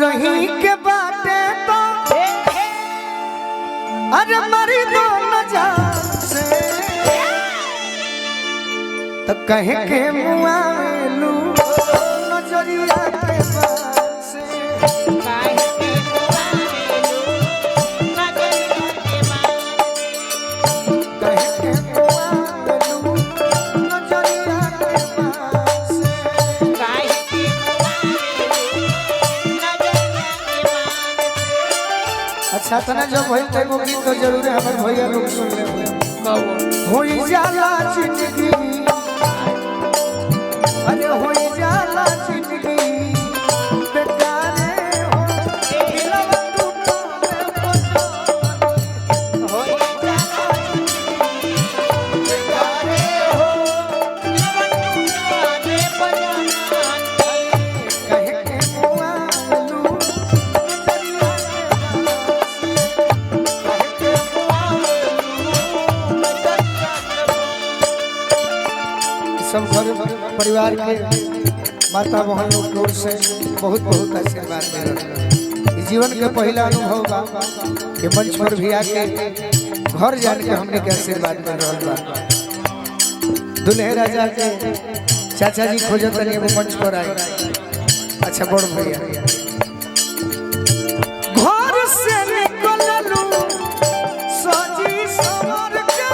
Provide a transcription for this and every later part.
रही के बाटे तो अरे मरी दो नजार से तो कहे के मुआ लू नजरिया के बात से कहे के मुआ लू नजरिया के बात कहे के मुआ लू नजरिया के बात से कहे के अच्छा तना जब भइल त एगो गीत तो जरूर हमर भैया लोग सुन ले होई जाला जिंदगी अरे होई जाला जिंदगी बेचारे हो दिलवा टूटे होई जाला जिंदगी बेचारे हो दिलवा टूटे कहे के मुआ लू सब घर परिवार के माता बहन लोग की ओर से बहुत बहुत आशीर्वाद दे रहे। जीवन के पहला अनुभव बा कि मंच पर भी आके घर जान के हमने के आशीर्वाद दे रहा बा। दुल्हे राजा के चाचा जी खोजत रहे वो मंच पर आए। अच्छा बड़ भैया घर से निकललू सजी सवर के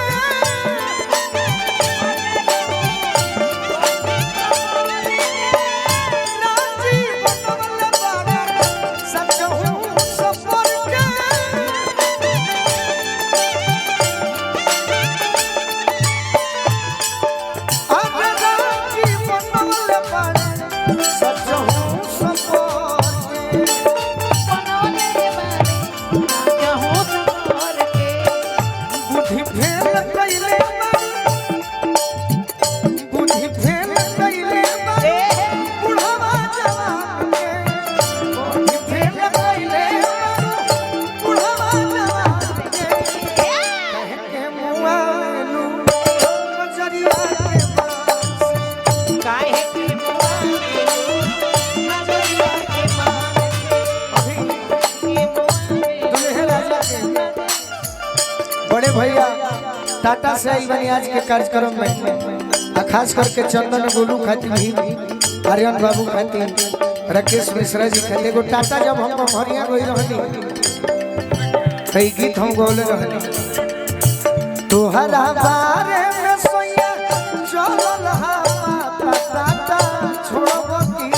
बड़े भैया टाटा से आई बनी आज के कार्यक्रम में खास करके चंदन गोलू खाती भी आर्यन बाबू खाती राकेश मिश्रा जी खाती एगो टाटा जब हम भरिया गई रहनी कई गीत हम गौले रहनी तोहरा बारे में सोया चलल हा टाटा छोड़बो की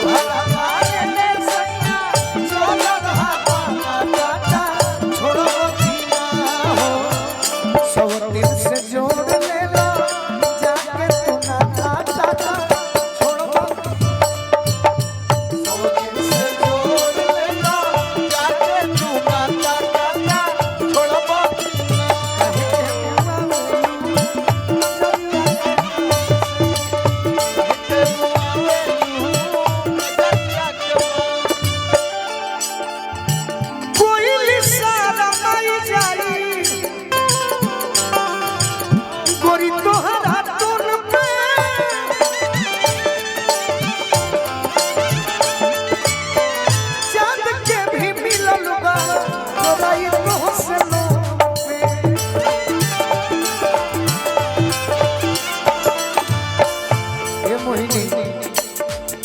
तोहरा बारे में सोया चलल हा टाटा छोड़बो की सब दिल से जोड़ ले लो जाके तू ना टाटा छोड़बो सब दिल से जोड़ ले लो जाके तू ना टाटा छोड़बो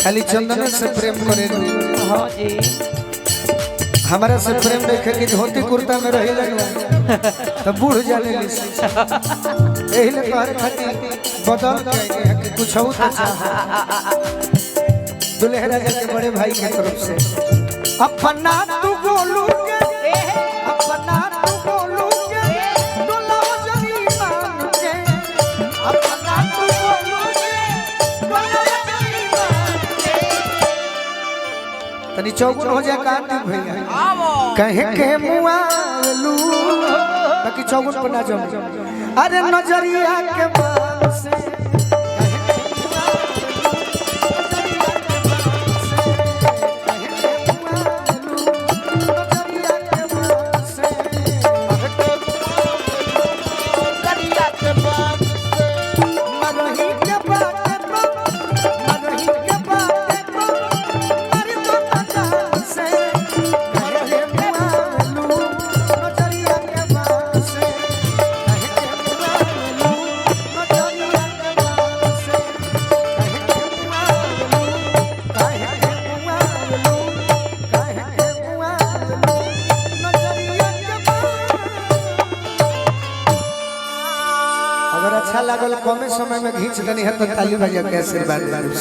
खाली चंदन से प्रेम करे हाँ जी हमारा से प्रेम देखे कि धोती कुर्ता में रही लगवा तो बूढ़ जाने यही ले कहरे खाती बदल के कि कुछ हो दुल्हे राजा के बड़े भाई की तरफ से अपना तू गोलू के अपना तू गोलू के डोलाओ जनी मान के अपना तू गोलू के डोलाओ जनी मान के तनी चौगुन हो जाए कांति भैया कहे के मुआ लू ताकि चौगुन पर ना जाओ अरे नजरिया के बात से मरही के बात अच्छा लागल कमे समय में घींच दनी है तो ताली बजा के आशीर्वाद दे।